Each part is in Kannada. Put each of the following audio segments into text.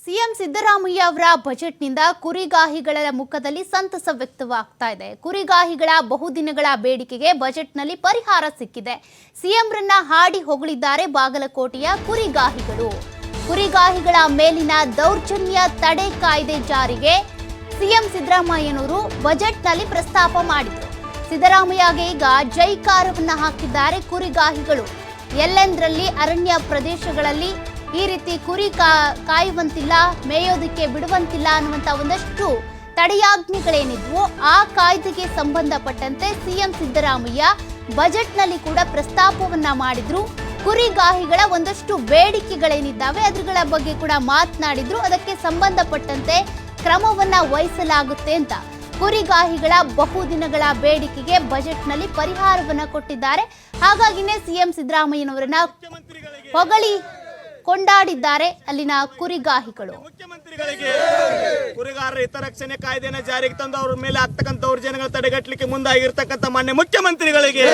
ಸಿಎಂ ಸಿದ್ದರಾಮಯ್ಯ ಅವರ ಬಜೆಟ್ನಿಂದ ಕುರಿಗಾಹಿಗಳ ಮುಖದಲ್ಲಿ ಸಂತಸ ವ್ಯಕ್ತವಾಗ್ತಾ ಇದೆ. ಕುರಿಗಾಹಿಗಳ ಬಹುದಿನಗಳ ಬೇಡಿಕೆಗೆ ಬಜೆಟ್ನಲ್ಲಿ ಪರಿಹಾರ ಸಿಕ್ಕಿದೆ. ಸಿಎಂರನ್ನ ಹಾಡಿ ಹೊಗಳಿದ್ದಾರೆ ಬಾಗಲಕೋಟೆಯ ಕುರಿಗಾಹಿಗಳು. ಕುರಿಗಾಹಿಗಳ ಮೇಲಿನ ದೌರ್ಜನ್ಯ ತಡೆ ಕಾಯ್ದೆ ಜಾರಿಗೆ ಸಿಎಂ ಸಿದ್ದರಾಮಯ್ಯನವರು ಬಜೆಟ್ನಲ್ಲಿ ಪ್ರಸ್ತಾಪ ಮಾಡಿದರು. ಸಿದ್ದರಾಮಯ್ಯಗೆ ಈಗ ಜೈಕಾರವನ್ನ ಹಾಕಿದ್ದಾರೆ ಕುರಿಗಾಹಿಗಳು. ಎಲ್ಲೆಂದರಲ್ಲಿ ಅರಣ್ಯ ಪ್ರದೇಶಗಳಲ್ಲಿ ಈ ರೀತಿ ಕುರಿ ಕಾಯುವಂತಿಲ್ಲ, ಮೇಯೋದಕ್ಕೆ ಬಿಡುವಂತಿಲ್ಲ ಅನ್ನುವಂಥ ಒಂದಷ್ಟು ತಡೆಯಾಜ್ಞೆಗಳೇನಿದ್ವು ಆ ಕಾಯ್ದೆಗೆ ಸಂಬಂಧಪಟ್ಟಂತೆ ಸಿಎಂ ಸಿದ್ದರಾಮಯ್ಯ ಬಜೆಟ್ನಲ್ಲಿ ಕೂಡ ಪ್ರಸ್ತಾಪವನ್ನ ಮಾಡಿದ್ರು. ಕುರಿಗಾಹಿಗಳ ಒಂದಷ್ಟು ಬೇಡಿಕೆಗಳೇನಿದ್ದಾವೆ ಅದರ ಬಗ್ಗೆ ಕೂಡ ಮಾತನಾಡಿದ್ರು. ಅದಕ್ಕೆ ಸಂಬಂಧಪಟ್ಟಂತೆ ಕ್ರಮವನ್ನ ವಹಿಸಲಾಗುತ್ತೆ ಅಂತ ಕುರಿಗಾಹಿಗಳ ಬಹುದಿನಗಳ ಬೇಡಿಕೆಗೆ ಬಜೆಟ್ನಲ್ಲಿ ಪರಿಹಾರವನ್ನ ಕೊಟ್ಟಿದ್ದಾರೆ. ಹಾಗಾಗಿನೇ ಸಿಎಂ ಸಿದ್ದರಾಮಯ್ಯನವರನ್ನ ಹೊಗಳಿ ಕೊಂಡಾಡಿದ್ದಾರೆ ಅಲ್ಲಿನ ಕುರಿಗಾಹಿಗಳು. ಮುಖ್ಯಮಂತ್ರಿಗಳಿಗೆ ಕುರಿಗಾರರ ಹಿತರಕ್ಷಣೆ ಕಾಯ್ದೆನ ಜಾರಿಗೆ ತಂದು ಅವ್ರ ಮೇಲೆ ಆಗ್ತಕ್ಕಂಥ ದೌರ್ಜನ್ಯಗಳ ತಡೆಗಟ್ಟಲಿಕ್ಕೆ ಮುಂದಾಗಿರ್ತಕ್ಕಂಥ ಮಾನ್ಯ ಮುಖ್ಯಮಂತ್ರಿಗಳಿಗೆ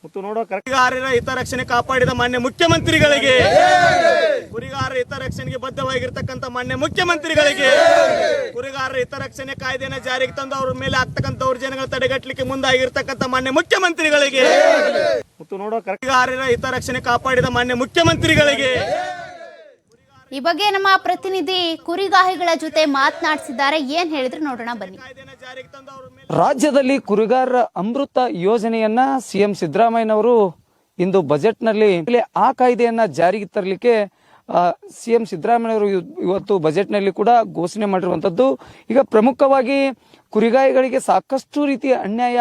ಮತ್ತು ನೋಡೋ ಕುರಿಗಾರರ ಹಿತರಕ್ಷಣೆ ಕಾಪಾಡಿದ ಮಾನ್ಯ ಮುಖ್ಯಮಂತ್ರಿಗಳಿಗೆ, ಕುರಿಗಾರರ ಹಿತರಕ್ಷಣೆಗೆ ಬದ್ಧವಾಗಿರ್ತಕ್ಕಂಥ ಮಾನ್ಯ ಮುಖ್ಯಮಂತ್ರಿಗಳಿಗೆ, ಕುರಿಗಾರರ ಹಿತರಕ್ಷಣೆ ಕಾಯ್ದೆನ ಜಾರಿಗೆ ತಂದು ಅವ್ರ ಮೇಲೆ ಆಗ್ತಕ್ಕಂಥ ದೌರ್ಜನ್ಯಗಳ ತಡೆಗಟ್ಟಲಿಕ್ಕೆ ಮುಂದಾಗಿರ್ತಕ್ಕಂಥ ಮಾನ್ಯ ಮುಖ್ಯಮಂತ್ರಿಗಳಿಗೆ ಮತ್ತು ನೋಡೋ ಕುರಿಗಾರರ ಹಿತರಕ್ಷಣೆ ಕಾಪಾಡಿದ ಮಾನ್ಯ ಮುಖ್ಯಮಂತ್ರಿಗಳಿಗೆ. ಈ ಬಗ್ಗೆ ನಮ್ಮ ಪ್ರತಿನಿಧಿ ಕುರಿಗಾಹಿಗಳ ಜೊತೆ ಮಾತನಾಡಿಸಿದ್ದಾರೆ. ಏನ್ ಹೇಳಿದ್ರು ನೋಡೋಣ ಬನ್ನಿ. ರಾಜ್ಯದಲ್ಲಿ ಕುರಿಗಾರರ ಅಮೃತ ಯೋಜನೆಯನ್ನ ಸಿಎಂ ಸಿದ್ದರಾಮಯ್ಯನವರು ಇಂದು ಬಜೆಟ್ನಲ್ಲಿ ಆ ಕಾಯ್ದೆಯನ್ನ ಜಾರಿಗೆ ತರಲಿಕ್ಕೆ ಸಿಎಂ ಸಿದ್ದರಾಮಯ್ಯನವರು ಇವತ್ತು ಬಜೆಟ್ನಲ್ಲಿ ಕೂಡ ಘೋಷಣೆ ಮಾಡಿರುವಂತದ್ದು. ಈಗ ಪ್ರಮುಖವಾಗಿ ಕುರಿಗಾಯಿಗಳಿಗೆ ಸಾಕಷ್ಟು ರೀತಿಯ ಅನ್ಯಾಯ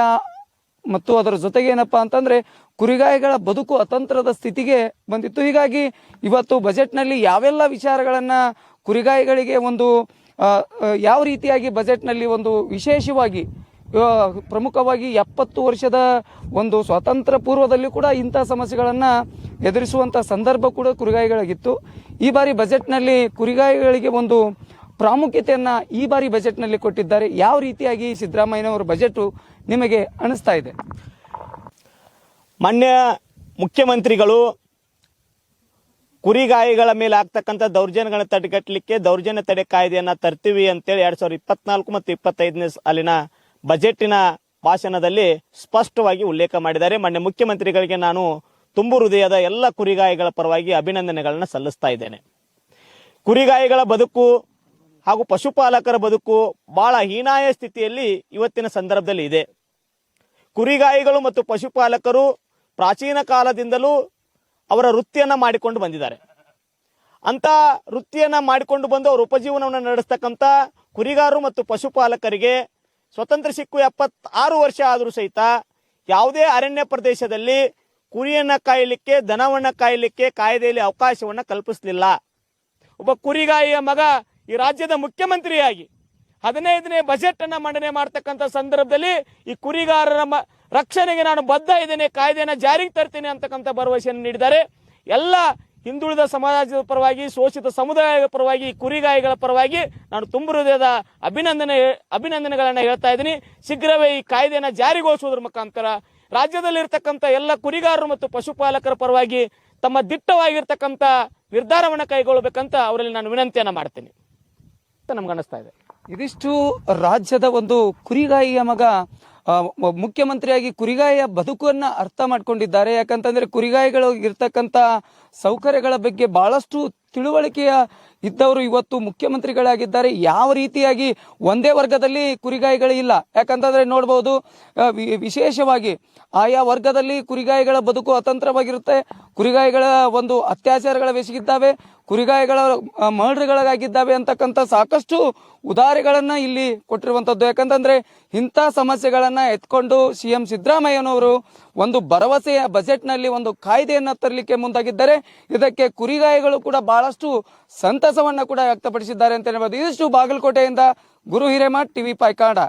ಮತ್ತು ಅದರ ಜೊತೆಗೆ ಏನಪ್ಪಾ ಅಂತಂದ್ರೆ ಕುರಿಗಾಯಿಗಳ ಬದುಕು ಅತಂತ್ರದ ಸ್ಥಿತಿಗೆ ಬಂದಿತ್ತು. ಹೀಗಾಗಿ ಇವತ್ತು ಬಜೆಟ್ನಲ್ಲಿ ಯಾವೆಲ್ಲ ವಿಚಾರಗಳನ್ನ ಕುರಿಗಾಯಿಗಳಿಗೆ ಒಂದು ಯಾವ ರೀತಿಯಾಗಿ ಬಜೆಟ್ನಲ್ಲಿ ಒಂದು ವಿಶೇಷವಾಗಿ ಪ್ರಮುಖವಾಗಿ 70 ವರ್ಷದ ಒಂದು ಸ್ವಾತಂತ್ರ್ಯ ಪೂರ್ವದಲ್ಲಿ ಕೂಡ ಇಂಥ ಸಮಸ್ಯೆಗಳನ್ನ ಎದುರಿಸುವಂತ ಸಂದರ್ಭ ಕೂಡ ಕುರಿಗಾಯಿಗಳಿಗಿತ್ತು. ಈ ಬಾರಿ ಬಜೆಟ್ನಲ್ಲಿ ಕುರಿಗಾಯಿಗಳಿಗೆ ಒಂದು ಪ್ರಾಮುಖ್ಯತೆಯನ್ನ ಈ ಬಾರಿ ಬಜೆಟ್ನಲ್ಲಿ ಕೊಟ್ಟಿದ್ದಾರೆ. ಯಾವ ರೀತಿಯಾಗಿ ಸಿದ್ದರಾಮಯ್ಯನವರ ಬಜೆಟ್ ನಿಮಗೆ ಅನಿಸ್ತಾ ಇದೆ? ಮಾನ್ಯ ಮುಖ್ಯಮಂತ್ರಿಗಳು ಕುರಿಗಾಯಿಗಳ ಮೇಲೆ ಆಗ್ತಕ್ಕಂಥ ದೌರ್ಜನ್ಯಗಳನ್ನ ತಡೆಗಟ್ಟಲಿಕ್ಕೆ ದೌರ್ಜನ್ಯ ತಡೆ ಕಾಯ್ದೆಯನ್ನ ತರ್ತೀವಿ ಅಂತೇಳಿ 2024 ಮತ್ತು 25ನೇ ಸಾಲಿನ ಬಜೆಟಿನ ಭಾಷಣದಲ್ಲಿ ಸ್ಪಷ್ಟವಾಗಿ ಉಲ್ಲೇಖ ಮಾಡಿದ್ದಾರೆ. ಮಾನ್ಯ ಮುಖ್ಯಮಂತ್ರಿಗಳಿಗೆ ನಾನು ತುಂಬು ಹೃದಯದ ಎಲ್ಲ ಕುರಿಗಾಯಿಗಳ ಪರವಾಗಿ ಅಭಿನಂದನೆಗಳನ್ನ ಸಲ್ಲಿಸ್ತಾ ಇದ್ದೇನೆ. ಕುರಿಗಾಯಿಗಳ ಬದುಕು ಹಾಗೂ ಪಶುಪಾಲಕರ ಬದುಕು ಬಹಳ ಹೀನಾಯ ಸ್ಥಿತಿಯಲ್ಲಿ ಇವತ್ತಿನ ಸಂದರ್ಭದಲ್ಲಿ ಇದೆ. ಕುರಿಗಾಯಿಗಳು ಮತ್ತು ಪಶುಪಾಲಕರು ಪ್ರಾಚೀನ ಕಾಲದಿಂದಲೂ ಅವರ ವೃತ್ತಿಯನ್ನ ಮಾಡಿಕೊಂಡು ಬಂದಿದ್ದಾರೆ. ಅಂತ ವೃತ್ತಿಯನ್ನ ಮಾಡಿಕೊಂಡು ಬಂದು ಅವರ ಉಪಜೀವನವನ್ನು ನಡೆಸ್ತಕ್ಕಂಥ ಕುರಿಗಾರರು ಮತ್ತು ಪಶುಪಾಲಕರಿಗೆ ಸ್ವತಂತ್ರ ಸಿಕ್ಕು 76 ವರ್ಷ ಆದರೂ ಸಹಿತ ಯಾವುದೇ ಅರಣ್ಯ ಪ್ರದೇಶದಲ್ಲಿ ಕುರಿಯನ್ನ ಕಾಯಲಿಕ್ಕೆ, ದನವನ್ನ ಕಾಯಲಿಕ್ಕೆ ಕಾಯ್ದೆಯಲ್ಲಿ ಅವಕಾಶವನ್ನ ಕಲ್ಪಿಸಲಿಲ್ಲ. ಒಬ್ಬ ಕುರಿಗಾಯಿಯ ಮಗ ಈ ರಾಜ್ಯದ ಮುಖ್ಯಮಂತ್ರಿಯಾಗಿ 15ನೇ ಬಜೆಟ್ ಅನ್ನ ಮಂಡನೆ ಮಾಡ್ತಕ್ಕಂಥ ಸಂದರ್ಭದಲ್ಲಿ ಈ ಕುರಿಗಾರರ ರಕ್ಷಣೆಗೆ ನಾನು ಬದ್ಧ ಇದ್ದೇನೆ, ಕಾಯ್ದೆನ ಜಾರಿಗೆ ತರ್ತೀನಿ ಅಂತಕ್ಕಂಥ ಭರವಸೆಯನ್ನು ನೀಡಿದ್ದಾರೆ. ಎಲ್ಲ ಹಿಂದುಳಿದ ಸಮಾಜದ ಪರವಾಗಿ, ಶೋಷಿತ ಸಮುದಾಯದ ಪರವಾಗಿ, ಕುರಿಗಾಯಿಗಳ ಪರವಾಗಿ ನಾನು ತುಂಬ ಹೃದಯದ ಅಭಿನಂದನೆಗಳನ್ನ ಹೇಳ್ತಾ ಇದ್ದೀನಿ. ಶೀಘ್ರವೇ ಈ ಕಾಯ್ದೆನ ಜಾರಿಗೊಳಿಸುವುದರ ಮುಖಾಂತರ ರಾಜ್ಯದಲ್ಲಿರ್ತಕ್ಕಂಥ ಎಲ್ಲ ಕುರಿಗಾರರು ಮತ್ತು ಪಶುಪಾಲಕರ ಪರವಾಗಿ ತಮ್ಮ ದಿಟ್ಟವಾಗಿರ್ತಕ್ಕಂಥ ನಿರ್ಧಾರವನ್ನು ಕೈಗೊಳ್ಳಬೇಕಂತ ಅವರಲ್ಲಿ ನಾನು ವಿನಂತಿಯನ್ನ ಮಾಡ್ತೀನಿ ಅಂತ ನಮ್ಗೆ ಅನಿಸ್ತಾ ಇದೆ. ಇದಿಷ್ಟು ರಾಜ್ಯದ ಒಂದು ಕುರಿಗಾಯಿಯ ಮಗ ಮುಖ್ಯಮಂತ್ರಿಯಾಗಿ ಕುರಿಗಾಯಿಯ ಬದುಕನ್ನ ಅರ್ಥ ಮಾಡ್ಕೊಂಡಿದ್ದಾರೆ. ಯಾಕಂತಂದ್ರೆ ಕುರಿಗಾಯಿಗಳು ಇರ್ತಕ್ಕಂಥ ಸೌಕರ್ಯಗಳ ಬಗ್ಗೆ ಬಹಳಷ್ಟು ತಿಳುವಳಿಕೆಯ ಇದ್ದವರು ಇವತ್ತು ಮುಖ್ಯಮಂತ್ರಿಗಳಾಗಿದ್ದಾರೆ. ಯಾವ ರೀತಿಯಾಗಿ ಒಂದೇ ವರ್ಗದಲ್ಲಿ ಕುರಿಗಾಯಿಗಳು ಇಲ್ಲ. ಯಾಕಂತಂದ್ರೆ ನೋಡಬಹುದು, ವಿಶೇಷವಾಗಿ ಆಯಾ ವರ್ಗದಲ್ಲಿ ಕುರಿಗಾಯಿಗಳ ಬದುಕು ಅತಂತ್ರವಾಗಿರುತ್ತೆ. ಕುರಿಗಾಯಿಗಳ ಒಂದು ಅತ್ಯಾಚಾರಗಳ ಬೆಸಗಿದ್ದಾವೆ, ಕುರಿಗಾಯಿಗಳ ಮರ್ಡರ್ಗಳಾಗಿದ್ದಾವೆ ಅಂತಕ್ಕಂಥ ಸಾಕಷ್ಟು ಉದಾಹರಣೆಗಳನ್ನ ಇಲ್ಲಿ ಕೊಟ್ಟಿರುವಂತದ್ದು. ಯಾಕಂತಂದ್ರೆ ಇಂಥ ಸಮಸ್ಯೆಗಳನ್ನ ಎತ್ಕೊಂಡು ಸಿಎಂ ಸಿದ್ದರಾಮಯ್ಯನವರು ಒಂದು ಭರವಸೆಯ ಬಜೆಟ್ನಲ್ಲಿ ಒಂದು ಕಾಯ್ದೆಯನ್ನ ತರಲಿಕ್ಕೆ ಮುಂದಾಗಿದ್ದಾರೆ. ಇದಕ್ಕೆ ಕುರಿಗಾಯಿಗಳು ಕೂಡ ಬಹಳಷ್ಟು ಸಂತಸವನ್ನ ಕೂಡ ವ್ಯಕ್ತಪಡಿಸಿದ್ದಾರೆ ಅಂತ ಹೇಳ್ಬೋದು. ಇದಿಷ್ಟು ಬಾಗಲಕೋಟೆಯಿಂದ ಗುರು ಹಿರೇಮಠ್, TV5 ಕನ್ನಡ.